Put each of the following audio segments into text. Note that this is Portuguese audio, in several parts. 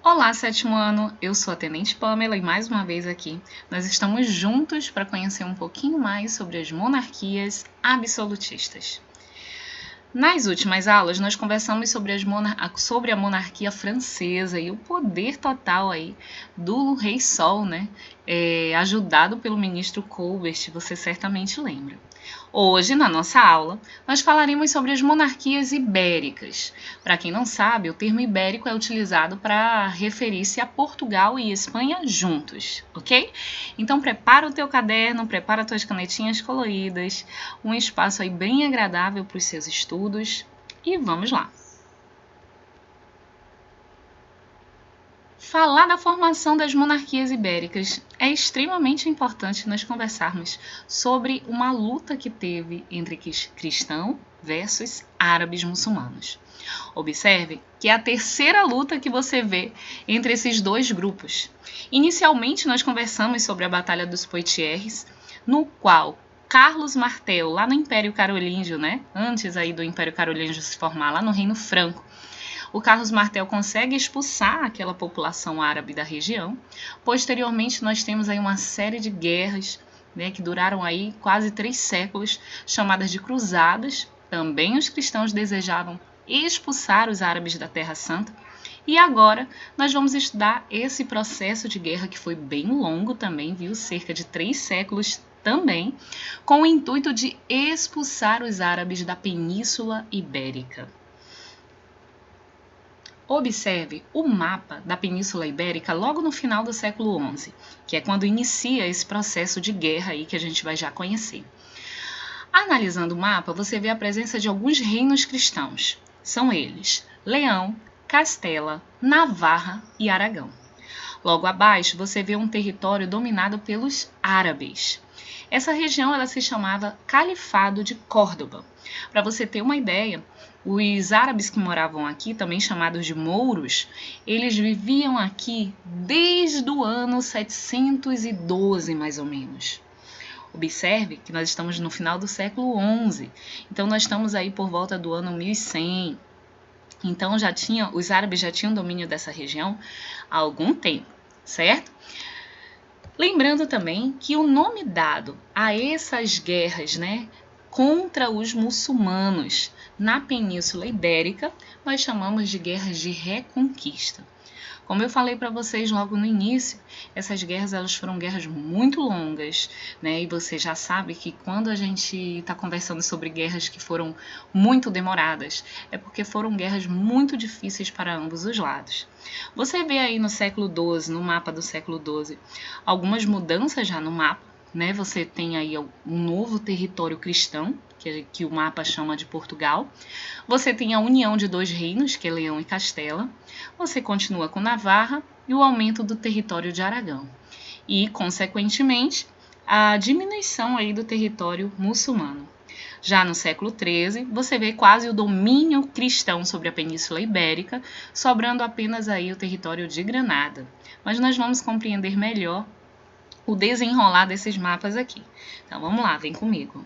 Olá, sétimo ano! Eu sou a Tenente Pamela e mais uma vez aqui nós estamos juntos para conhecer um pouquinho mais sobre as monarquias absolutistas. Nas últimas aulas, nós conversamos sobre a monarquia francesa e o poder total aí do Rei Sol, né? Ajudado pelo ministro Colbert, você certamente lembra. Hoje, na nossa aula, nós falaremos sobre as monarquias ibéricas. Para quem não sabe, o termo ibérico é utilizado para referir-se a Portugal e Espanha juntos, ok? Então prepara o teu caderno, prepara as tuas canetinhas coloridas, um espaço aí bem agradável para os seus estudos e vamos lá! Falar da formação das monarquias ibéricas é extremamente importante nós conversarmos sobre uma luta que teve entre cristãos versus árabes muçulmanos. Observe que é a terceira luta que você vê entre esses dois grupos. Inicialmente, nós conversamos sobre a Batalha dos Poitiers, no qual Carlos Martel, lá no Império Carolíngio, né? Antes aí do Império Carolíngio se formar, lá no Reino Franco, o Carlos Martel consegue expulsar aquela população árabe da região. Posteriormente, nós temos aí uma série de guerras, né, que duraram aí quase 3 séculos, chamadas de cruzadas. Também os cristãos desejavam expulsar os árabes da Terra Santa. E agora nós vamos estudar esse processo de guerra que foi bem longo também, viu? Cerca de 3 séculos também, com o intuito de expulsar os árabes da Península Ibérica. Observe o mapa da Península Ibérica logo no final do século XI, que é quando inicia esse processo de guerra aí que a gente vai já conhecer. Analisando o mapa, você vê a presença de alguns reinos cristãos. São eles: Leão, Castela, Navarra e Aragão. Logo abaixo, você vê um território dominado pelos árabes. Essa região ela se chamava Califado de Córdoba. Para você ter uma ideia, os árabes que moravam aqui, também chamados de mouros, eles viviam aqui desde o ano 712, mais ou menos. Observe que nós estamos no final do século XI, então nós estamos aí por volta do ano 1100. Então os árabes já tinham domínio dessa região há algum tempo, certo? Lembrando também que o nome dado a essas guerras, né, contra os muçulmanos na Península Ibérica, nós chamamos de guerras de reconquista. Como eu falei para vocês logo no início, essas guerras elas foram guerras muito longas, né? E você já sabe que quando a gente está conversando sobre guerras que foram muito demoradas, é porque foram guerras muito difíceis para ambos os lados. Você vê aí no século XII, no mapa do século XII, algumas mudanças já no mapa, né? Você tem aí um novo território cristão, que o mapa chama de Portugal. Você tem a união de 2 reinos, que é Leão e Castela. Você continua com Navarra e o aumento do território de Aragão. E, consequentemente, a diminuição aí do território muçulmano. Já no século XIII, você vê quase o domínio cristão sobre a Península Ibérica, sobrando apenas aí o território de Granada. Mas nós vamos compreender melhor o desenrolar desses mapas aqui. Então vamos lá, vem comigo.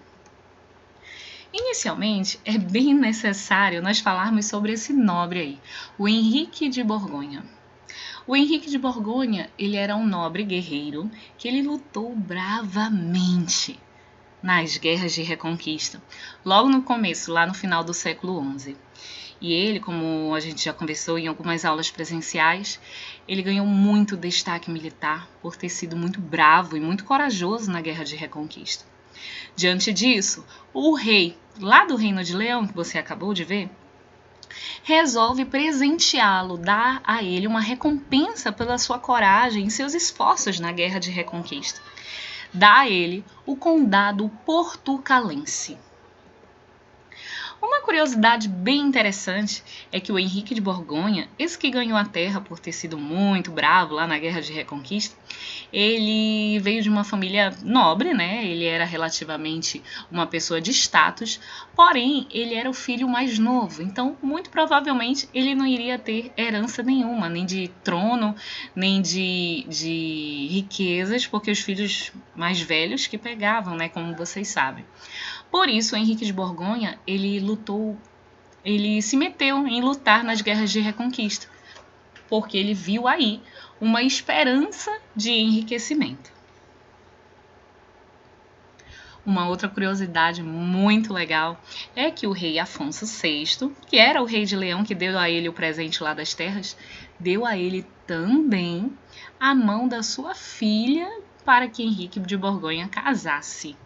Inicialmente, é bem necessário nós falarmos sobre esse nobre aí, o Henrique de Borgonha. O Henrique de Borgonha, ele era um nobre guerreiro que ele lutou bravamente nas guerras de reconquista, logo no começo, lá no final do século XI. E ele, como a gente já conversou em algumas aulas presenciais, ele ganhou muito destaque militar por ter sido muito bravo e muito corajoso na guerra de reconquista. Diante disso, o rei, lá do Reino de Leão, que você acabou de ver, resolve presenteá-lo, dar a ele uma recompensa pela sua coragem e seus esforços na guerra de reconquista. Dá a ele o condado portucalense. Uma curiosidade bem interessante é que o Henrique de Borgonha, esse que ganhou a terra por ter sido muito bravo lá na Guerra de Reconquista, ele veio de uma família nobre, né? Ele era relativamente uma pessoa de status, porém ele era o filho mais novo, então muito provavelmente ele não iria ter herança nenhuma, nem de trono, nem de riquezas, porque os filhos mais velhos que pegavam, né? Como vocês sabem. Por isso, Henrique de Borgonha, ele se meteu em lutar nas guerras de reconquista. porque ele viu aí uma esperança de enriquecimento. Uma outra curiosidade muito legal é que o rei Afonso VI, que era o rei de Leão que deu a ele o presente lá das terras, deu a ele também a mão da sua filha para que Henrique de Borgonha casasse.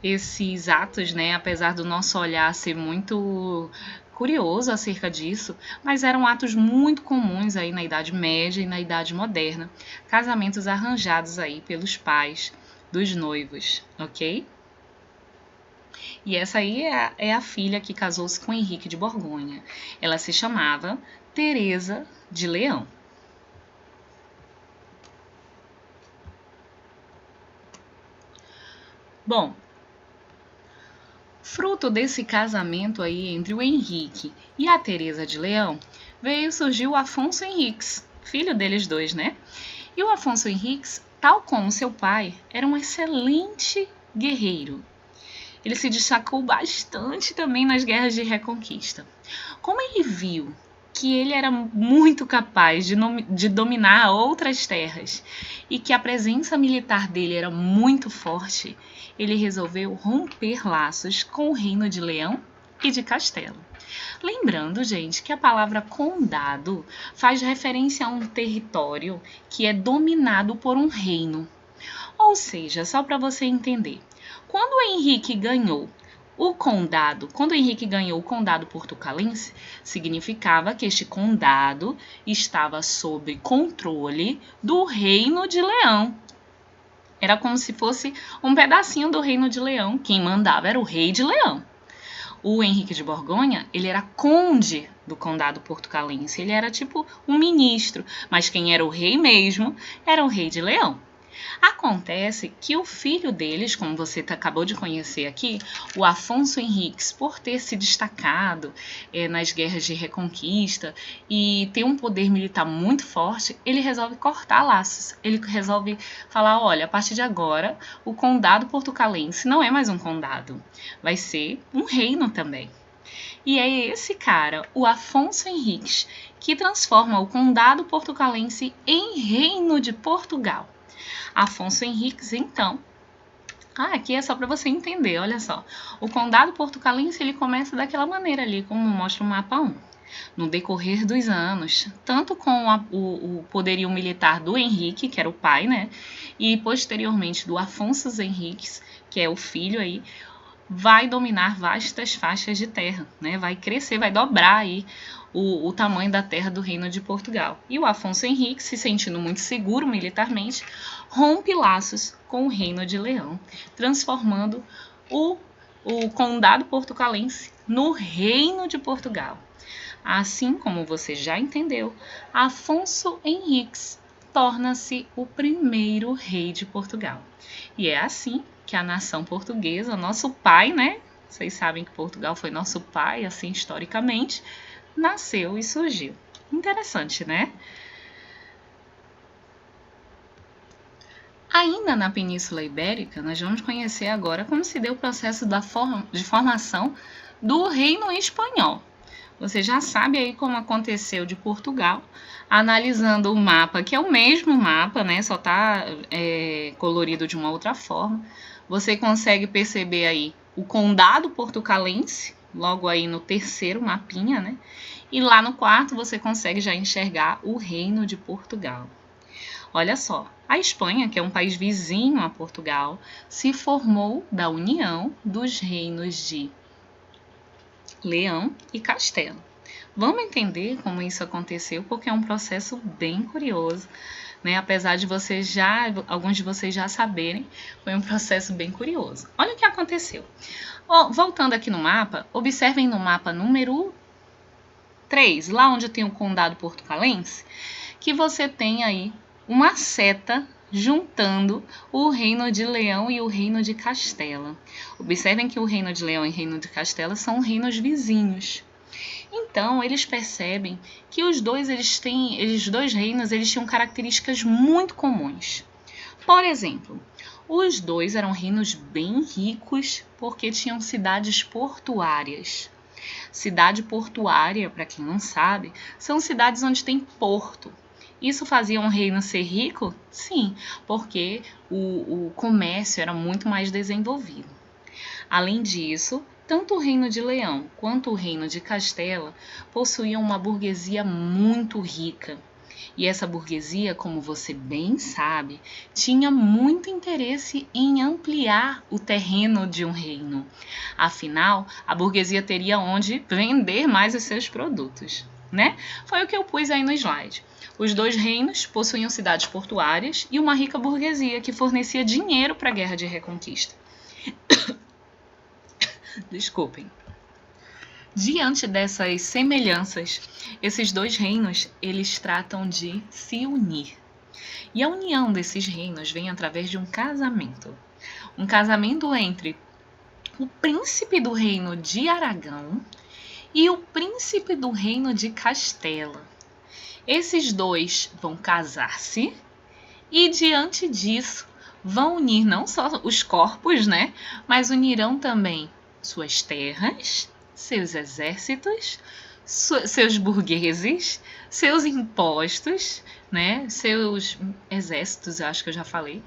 Esses atos, né, apesar do nosso olhar ser muito curioso acerca disso, mas eram atos muito comuns aí na Idade Média e na Idade Moderna, casamentos arranjados aí pelos pais dos noivos, ok? E essa aí é a filha que casou-se com Henrique de Borgonha. Ela se chamava Teresa de Leão. Bom, fruto desse casamento aí entre o Henrique e a Teresa de Leão, veio surgir o Afonso Henriques, filho deles dois, né? E o Afonso Henriques, tal como seu pai, era um excelente guerreiro. Ele se destacou bastante também nas guerras de reconquista. Como ele viu que ele era muito capaz de dominar outras terras e que a presença militar dele era muito forte, ele resolveu romper laços com o reino de Leão e de Castelo. Lembrando, gente, que a palavra condado faz referência a um território que é dominado por um reino. Ou seja, só para você entender, quando o Henrique ganhou o condado portucalense, significava que este condado estava sob controle do Reino de Leão. Era como se fosse um pedacinho do Reino de Leão. Quem mandava era o Rei de Leão. O Henrique de Borgonha, ele era conde do condado portucalense. Ele era tipo um ministro, mas quem era o rei mesmo era o Rei de Leão. Acontece que o filho deles, como você acabou de conhecer aqui, o Afonso Henriques, por ter se destacado nas guerras de reconquista e ter um poder militar muito forte, ele resolve cortar laços. Ele resolve falar, olha, a partir de agora, o condado portucalense não é mais um condado, vai ser um reino também. E é esse cara, o Afonso Henriques, que transforma o condado portucalense em Reino de Portugal. Afonso Henriques, então. Aqui é só para você entender, olha só. O condado portucalense, ele começa daquela maneira ali, como mostra o mapa 1. No decorrer dos anos, tanto com o poderio militar do Henrique, que era o pai, né? E posteriormente do Afonso Henriques, que é o filho aí, vai dominar vastas faixas de terra, né? Vai crescer, vai dobrar aí o tamanho da terra do Reino de Portugal. E o Afonso Henrique, se sentindo muito seguro militarmente, rompe laços com o Reino de Leão, transformando o condado portucalense no Reino de Portugal. Assim como você já entendeu, Afonso Henriques torna-se o primeiro rei de Portugal. E é assim que a nação portuguesa, nosso pai, né? Vocês sabem que Portugal foi nosso pai, assim, historicamente, nasceu e surgiu. Interessante, né? Ainda na Península Ibérica, nós vamos conhecer agora como se deu o processo de formação do Reino Espanhol. Você já sabe aí como aconteceu de Portugal, analisando o mapa, que é o mesmo mapa, né? Só está colorido de uma outra forma. Você consegue perceber aí o condado portucalense, logo aí no terceiro mapinha, né? E lá no quarto você consegue já enxergar o Reino de Portugal. Olha só, a Espanha, que é um país vizinho a Portugal, se formou da união dos reinos de Leão e Castelo. Vamos entender como isso aconteceu, porque é um processo bem curioso, né? Apesar de alguns de vocês já saberem, foi um processo bem curioso. Olha o que aconteceu. Voltando aqui no mapa, observem no mapa número 3, lá onde tem o condado portucalense, que você tem aí uma seta juntando o Reino de Leão e o Reino de Castela. Observem que o Reino de Leão e o Reino de Castela são reinos vizinhos. Então, eles percebem que os dois reinos eles tinham características muito comuns. Por exemplo, os dois eram reinos bem ricos porque tinham cidades portuárias. Cidade portuária, para quem não sabe, são cidades onde tem porto. Isso fazia um reino ser rico? Sim, porque o comércio era muito mais desenvolvido. Além disso, tanto o Reino de Leão quanto o Reino de Castela possuíam uma burguesia muito rica. E essa burguesia, como você bem sabe, tinha muito interesse em ampliar o terreno de um reino. Afinal, a burguesia teria onde vender mais os seus produtos, né? Foi o que eu pus aí no slide. Os dois reinos possuíam cidades portuárias e uma rica burguesia que fornecia dinheiro para a guerra de reconquista. Desculpem. Diante dessas semelhanças, esses dois reinos, eles tratam de se unir. E a união desses reinos vem através de um casamento. Um casamento entre o príncipe do reino de Aragão e o príncipe do reino de Castela. Esses dois vão casar-se e, diante disso, vão unir não só os corpos, né? Mas unirão também suas terras, seus exércitos, seus burgueses, seus impostos, né? Seus exércitos, eu acho que eu já falei.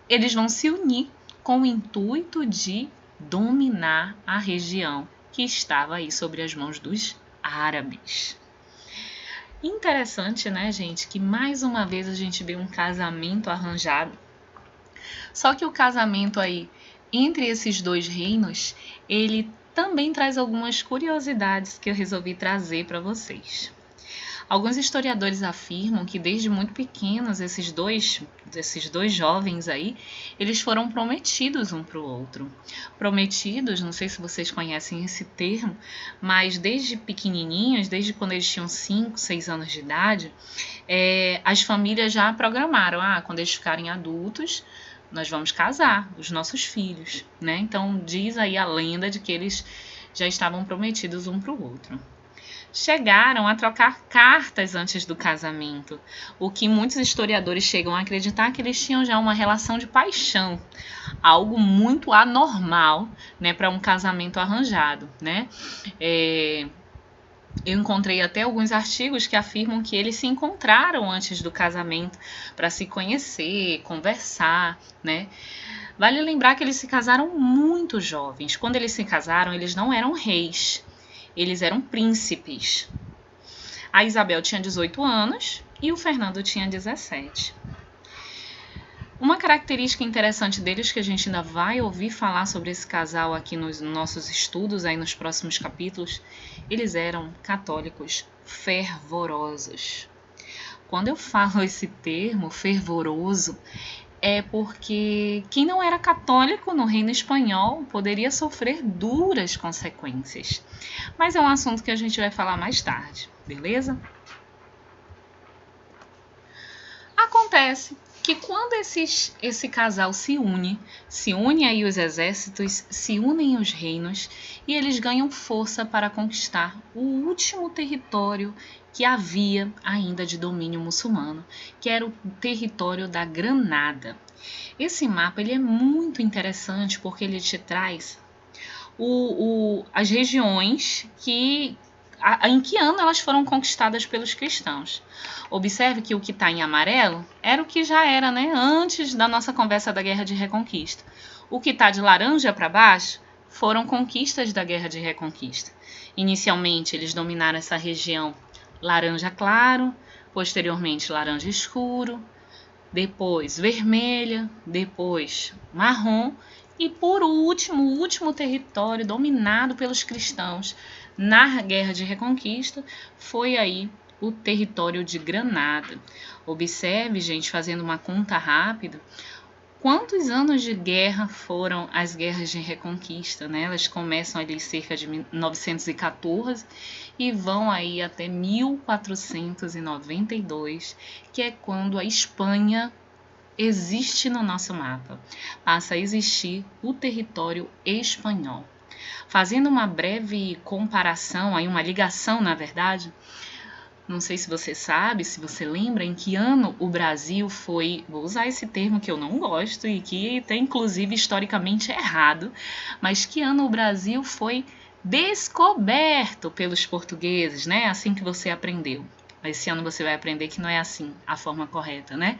Eles vão se unir com o intuito de dominar a região que estava aí sobre as mãos dos árabes. Interessante, né, gente, que mais uma vez a gente vê um casamento arranjado. Só que o casamento aí entre esses dois reinos, ele também traz algumas curiosidades que eu resolvi trazer para vocês. Alguns historiadores afirmam que desde muito pequenos esses dois jovens aí, eles foram prometidos um para o outro. Prometidos, não sei se vocês conhecem esse termo, mas desde pequenininhos, desde quando eles tinham 5, 6 anos de idade, as famílias já programaram, quando eles ficarem adultos, nós vamos casar os nossos filhos, né? Então diz aí a lenda de que eles já estavam prometidos um para o outro. Chegaram a trocar cartas antes do casamento, o que muitos historiadores chegam a acreditar que eles tinham já uma relação de paixão, algo muito anormal, né, para um casamento arranjado, né? Eu encontrei até alguns artigos que afirmam que eles se encontraram antes do casamento para se conhecer, conversar, né? Vale lembrar que eles se casaram muito jovens. Quando eles se casaram, eles não eram reis, eles eram príncipes. A Isabel tinha 18 anos e o Fernando tinha 17. Uma característica interessante deles, que a gente ainda vai ouvir falar sobre esse casal aqui nos nossos estudos, aí nos próximos capítulos, eles eram católicos fervorosos. Quando eu falo esse termo, fervoroso, é porque quem não era católico no reino espanhol poderia sofrer duras consequências. Mas é um assunto que a gente vai falar mais tarde, beleza? Acontece que quando esse casal se une aí os exércitos, se unem os reinos e eles ganham força para conquistar o último território que havia ainda de domínio muçulmano, que era o território da Granada. Esse mapa ele é muito interessante porque ele te traz as regiões em que ano elas foram conquistadas pelos cristãos. Observe que o que está em amarelo era o que já era, né, antes da nossa conversa da Guerra de Reconquista. O que está de laranja para baixo foram conquistas da Guerra de Reconquista. Inicialmente, eles dominaram essa região laranja claro, posteriormente laranja escuro, depois vermelha, depois marrom e, por último, o último território dominado pelos cristãos na Guerra de Reconquista foi aí o território de Granada. Observe, gente, fazendo uma conta rápida, quantos anos de guerra foram as guerras de reconquista, né? Elas começam ali cerca de 1914 e vão aí até 1492, que é quando a Espanha existe no nosso mapa. Passa a existir o território espanhol. Fazendo uma breve comparação, aí uma ligação, na verdade, não sei se você sabe, se você lembra, em que ano o Brasil foi, vou usar esse termo que eu não gosto e que tem inclusive historicamente errado, mas que ano o Brasil foi descoberto pelos portugueses, né? Assim que você aprendeu. Esse ano você vai aprender que não é assim a forma correta, né?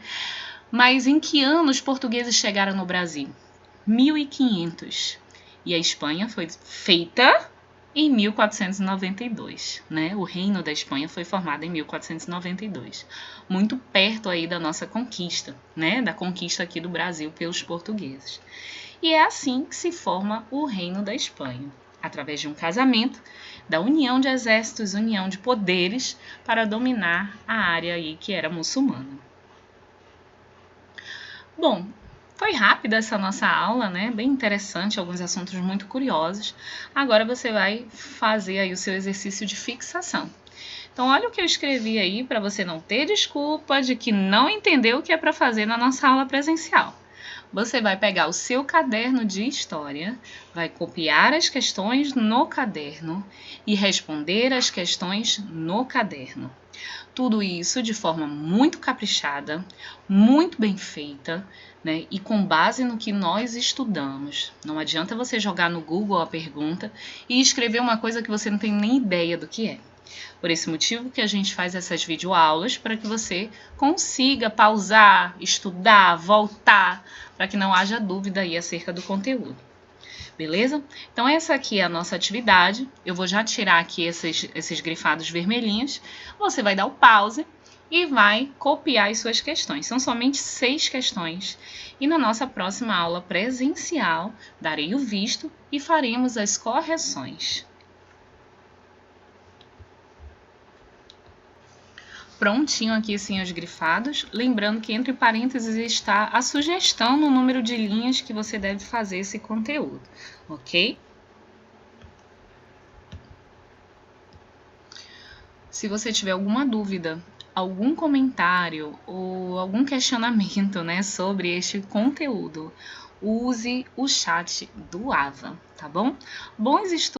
Mas em que ano os portugueses chegaram no Brasil? 1500. E a Espanha foi feita em 1492, né? O Reino da Espanha foi formado em 1492, muito perto aí da nossa conquista, né? Da conquista aqui do Brasil pelos portugueses. E é assim que se forma o Reino da Espanha, através de um casamento, da união de exércitos, união de poderes para dominar a área aí que era muçulmana. Bom, foi rápida essa nossa aula, né? Bem interessante, alguns assuntos muito curiosos. Agora você vai fazer aí o seu exercício de fixação. Então, olha o que eu escrevi aí para você não ter desculpa de que não entendeu o que é para fazer na nossa aula presencial. Você vai pegar o seu caderno de história, vai copiar as questões no caderno e responder as questões no caderno. Tudo isso de forma muito caprichada, muito bem feita, né? E com base no que nós estudamos. Não adianta você jogar no Google a pergunta e escrever uma coisa que você não tem nem ideia do que é. Por esse motivo que a gente faz essas videoaulas, para que você consiga pausar, estudar, voltar, para que não haja dúvida aí acerca do conteúdo. Beleza? Então essa aqui é a nossa atividade. Eu vou já tirar aqui esses grifados vermelhinhos. Você vai dar o pause e vai copiar as suas questões. São somente 6 questões. E na nossa próxima aula presencial, darei o visto e faremos as correções. Prontinho aqui sim os grifados, lembrando que entre parênteses está a sugestão no número de linhas que você deve fazer esse conteúdo, ok? Se você tiver alguma dúvida, algum comentário ou algum questionamento, né, sobre este conteúdo, use o chat do AVA, tá bom? Bons estudos!